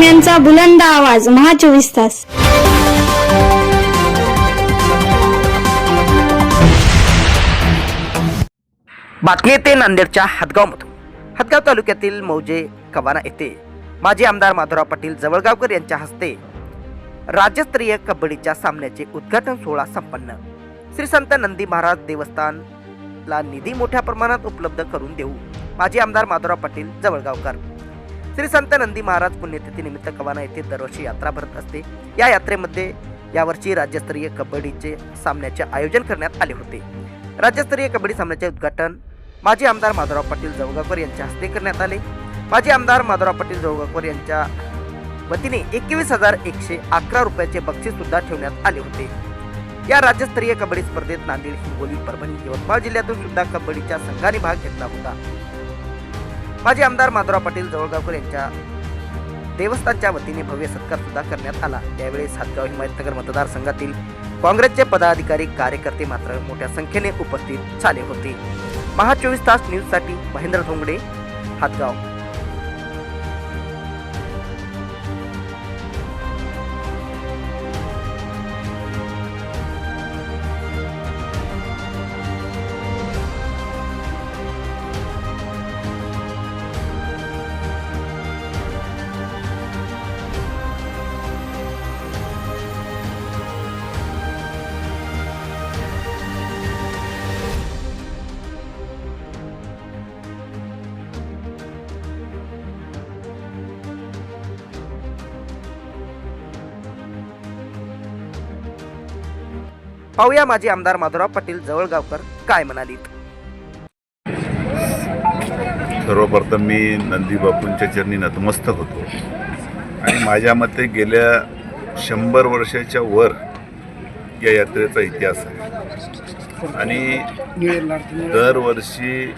बातम्यांचा बुलंद आवाज महा 24 तास. बातमी येते नांदेडच्या हदगावमधून. हदगाव तालुक्यातील मौजे कवाना येथे माजी आमदार माधवराव पाटील जवळगावकर यांच्या हस्ते राज्यस्तरीय कबड्डीच्या सामन्याचे उद्घाटन सोहळा संपन्न. श्री संत नंदी महाराज देवस्थानला निधी मोठ्या प्रमाणात उपलब्ध करून देऊ माजी आमदार माधवराव पाटील जवळगावकर. श्री संत नंदी महाराज पुण्यतिथीनिमित्त कवाना येथे दरवर्षी यात्रा भरत असते. या यात्रेमध्ये यावर्षी राज्यस्तरीय कबड्डीचे सामन्याचे आयोजन करण्यात आले होते. राज्यस्तरीय कबड्डी सामन्याचे उद्घाटन माजी आमदार माधवराव पाटील जवळगावकर यांच्या हस्ते करण्यात आले. माजी आमदार माधवराव पाटील जवळगावकर यांच्या वतीने 21,111 रुपयाचे बक्षीस सुद्धा ठेवण्यात आले होते. या राज्यस्तरीय कबड्डी स्पर्धेत नांदेड, हिंगोली, परभणी, यवतमाळ जिल्ह्यातून सुद्धा कबड्डीच्या संघाने भाग घेतला होता. माजी आमदार माधवराव पाटील जवळगावकर यांच्या देवस्थानच्या वतीने भव्य सत्कार सुद्धा करण्यात आला. त्यावेळी हदगाव हिमायतनगर मतदारसंघातील काँग्रेसचे पदाधिकारी, कार्यकर्ते मात्र मोठ्या संख्येने उपस्थित झाले होते. महा 24 तास न्यूजसाठी महेंद्र धोंगडे, हदगाव. पाहूया माजी आमदार माधवराव पाटील जवळगावकर काय म्हणालीत. सर्वप्रथम मी नंदी बापूंच्या चरणी नतमस्तक होतो आणि माझ्या मते गेल्या 100 वर्षाच्या वर या यात्रेचा इतिहास आहे आणि दरवर्षी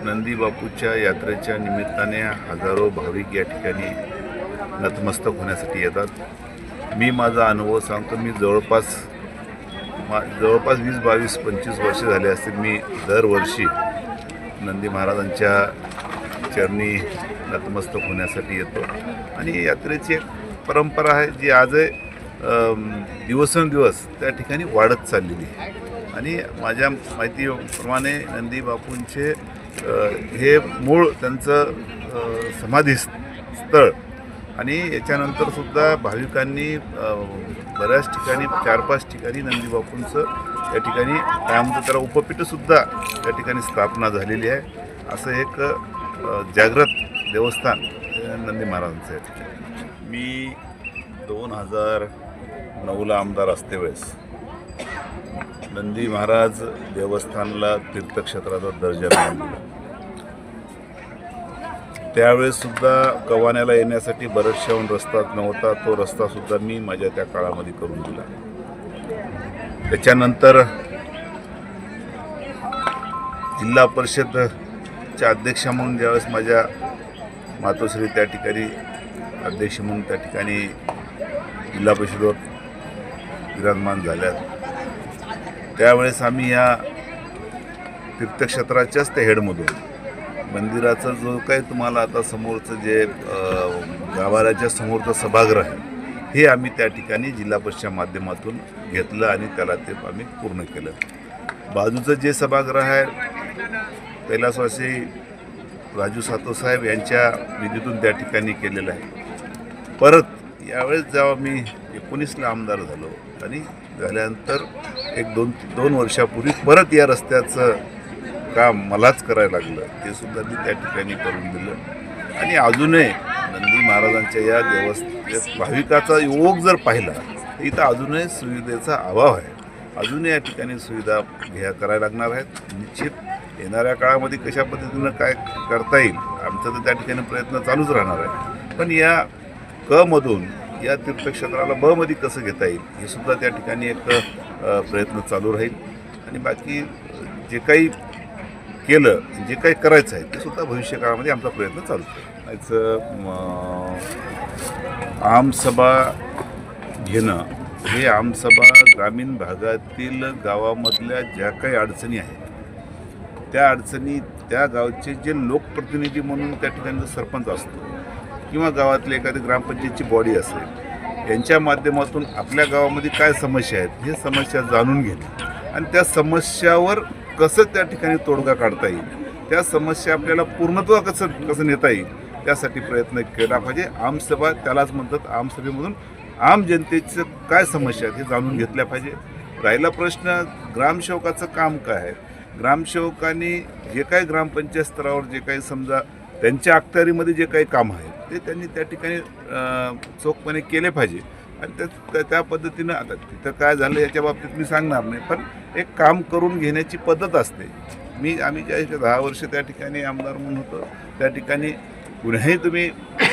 नंदी बापूच्या यात्रेच्या निमित्ताने हजारो भाविक या ठिकाणी नतमस्तक होण्यासाठी येतात. मी माझा अनुभव सांगतो. मी जवळपास 20, 22, 25 वर्षे झाले असतील. मी दरवर्षी नंदी महाराजांच्या चरणी नतमस्तक होण्यासाठी येतो आणि यात्रेची एक परंपरा आहे जी आजही दिवसेंदिवस त्या ठिकाणी वाढत चाललेली आहे. आणि माझ्या माहितीप्रमाणे नंदी बापूंचे हे मूळ त्यांचं समाधीस्थळ आणि याच्यानंतर सुद्धा भाविकांनी बऱ्याच ठिकाणी 4-5 ठिकाणी नंदी बापूंचं या ठिकाणी त्यामध्ये त्याला उपपीठसुद्धा या ठिकाणी स्थापना झालेली आहे. असं एक जागृत देवस्थान नंदी महाराजांचं या ठिकाणी. मी 2009ला आमदार असते वेळेस नंदी महाराज देवस्थानला तीर्थक्षेत्राचा दर्जा मिळाला. त्यावेळेससुद्धा कवान्याला येण्यासाठी बरेचशाहून रस्ता नव्हता. तो रस्तासुद्धा मी माझ्या त्या काळामध्ये करून दिला. त्याच्यानंतर जिल्हा परिषदच्या अध्यक्षा म्हणून ज्यावेळेस माझ्या मातोश्री त्या ठिकाणी अध्यक्ष म्हणून त्या ठिकाणी जिल्हा परिषदेवर विराजमान झाल्यात, त्यावेळेस आम्ही या तीर्थक्षेत्राच्याच त्या हेडमधून मंदिराचं जो काही तुम्हाला आता समोरचं जे गाभाऱ्याच्या समोरचं सभागृह आहे हे आम्ही त्या ठिकाणी जिल्हा परिषदेच्या माध्यमातून घेतलं आणि त्याला ते आम्ही पूर्ण केलं. बाजूचं जे सभागृह आहे कैलासवासी राजू सातोसाहेब यांच्या निधीतून त्या ठिकाणी केलेलं आहे. परत यावेळेस जेव्हा मी 19ला आमदार झालो आणि झाल्यानंतर 1-2 वर्षापूर्वी परत या रस्त्याचं काम मलाच करायला लागलं. ते सुद्धा मी त्या ठिकाणी करून दिलं आणि अजूनही नंदी महाराजांच्या या देवस्थान भाविकाचा योग जर पाहिला तर इथं अजूनही सुविधेचा अभाव आहे. अजूनही या ठिकाणी सुविधा करायला लागणार आहेत. निश्चित येणाऱ्या काळामध्ये कशा पद्धतीनं काय करता येईल आमचा तर त्या ठिकाणी प्रयत्न चालूच राहणार आहे. पण या कमधून या तीर्थक्षेत्राला बमध्ये कसं घेता येईल हे सुद्धा त्या ठिकाणी एक प्रयत्न चालू राहील. आणि बाकी जे काही केलं, जे काही करायचं आहे ते सुद्धा भविष्यकाळामध्ये आमचा प्रयत्न चालू आहे. आमसभा घेणं हे आमसभा ग्रामीण भागातील गावामधल्या ज्या काही अडचणी आहेत त्या अडचणी त्या गावचे जे लोकप्रतिनिधी म्हणून त्या ठिकाणी सरपंच असतो किंवा गावातली एखादी ग्रामपंचायतची बॉडी असेल, यांच्या माध्यमातून आपल्या गावामध्ये काय समस्या आहेत हे समस्या जाणून घेणे आणि त्या समस्यावर कसं त्या ठिकाणी तोडगा काढता येईल, त्या समस्या आपल्याला पूर्णत्व कसं नेता येईल त्यासाठी प्रयत्न केला पाहिजे. आमसभा त्यालाच म्हणतात. आमसभेमधून आम जनतेचं काय समस्या आहेत हे जाणून घेतल्या पाहिजे. राहिला प्रश्न ग्रामसेवकाचं काम काय आहे, ग्रामसेवकांनी जे काही ग्रामपंचायत स्तरावर जे काही समजा त्यांच्या अखत्यारीमध्ये जे काही काम आहे ते त्यांनी त्या ठिकाणी चोखपणे केले पाहिजे आणि त्या पद्धतीनं आता तिथं काय झालं याच्या बाबतीत मी सांगणार नाही, पण एक काम करून घेण्याची पद्धत असते. आम्ही ज्या 10 वर्ष त्या ठिकाणी आमदार म्हणून होतो त्या ठिकाणी कुणीही तुम्ही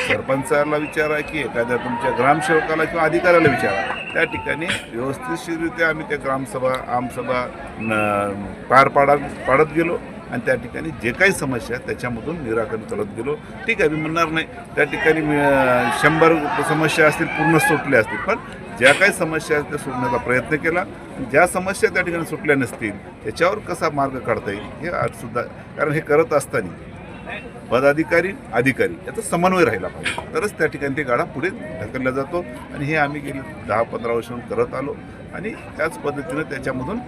सरपंचाला विचारा की एखाद्या तुमच्या ग्रामसेवकाला किंवा अधिकाऱ्याला विचारा, त्या ठिकाणी व्यवस्थितरित्या आम्ही त्या ग्रामसभा आमसभा पार पाडत गेलो आणि त्या ठिकाणी जे काही समस्या आहेत त्याच्यामधून निराकरण करत गेलो. ठीक आहे, मी म्हणणार नाही त्या ठिकाणी 100 समस्या असतील पूर्ण सुटल्या असतील, पण ज्या काही समस्या आहेत त्या सोडण्याचा प्रयत्न केला. ज्या समस्या त्या ठिकाणी सुटल्या नसतील त्याच्यावर कसा मार्ग काढता येईल हे आजसुद्धा, कारण हे करत असताना पदाधिकारी अधिकारी याचा समन्वय राहिला पाहिजे, तरच त्या ठिकाणी ते गाडा पुढे ढकलला जातो आणि हे आम्ही गेले 10-15 वर्षांहून करत आलो आणि त्याच पद्धतीनं त्याच्यामधून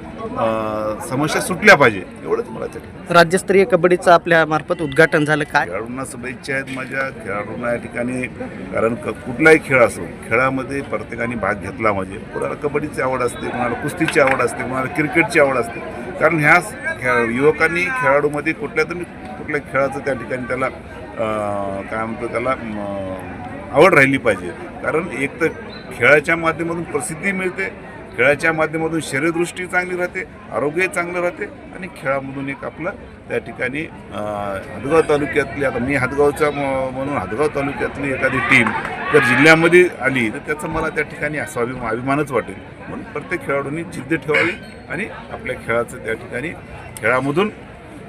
समस्या सुटल्या पाहिजे एवढंच मला वाटतं. राज्यस्तरीय कबड्डीचं आपल्या मार्फत उद्घाटन झालं. काय खेळाडूंना शुभेच्छा आहेत माझ्या. खेळाडूंना या ठिकाणी कारण कुठलाही खेळ असो, खेळामध्ये प्रत्येकाने भाग घेतला म्हणजे कोणाला कबड्डीची आवड असते, कोणाला कुस्तीची आवड असते, कोणाला क्रिकेटची आवड असते. कारण ह्या युवकांनी खेळाडूमध्ये कुठल्या खेळाचं त्या ठिकाणी त्याला काय म्हणतो त्याला आवड राहिली पाहिजे. कारण एक तर खेळाच्या माध्यमातून प्रसिद्धी मिळते, खेळाच्या माध्यमातून शरीरदृष्टी चांगली राहते, आरोग्यही चांगलं राहते आणि खेळामधून एक आपलं त्या ठिकाणी हदगाव तालुक्यातली, आता मी हदगावचा म्हणून हदगाव तालुक्यातली एखादी टीम जर जिल्ह्यामध्ये आली तर त्याचं मला त्या ठिकाणी अभिमानच वाटेल. म्हणून प्रत्येक खेळाडूंनी जिद्द ठेवावी आणि आपल्या खेळाचं त्या ठिकाणी खेळामधून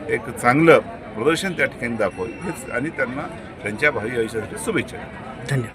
एक चांगलं प्रदर्शन त्या ठिकाणी दाखवावे हेच आणि त्यांना त्यांच्या भावी आयुष्यासाठी शुभेच्छा. धन्यवाद.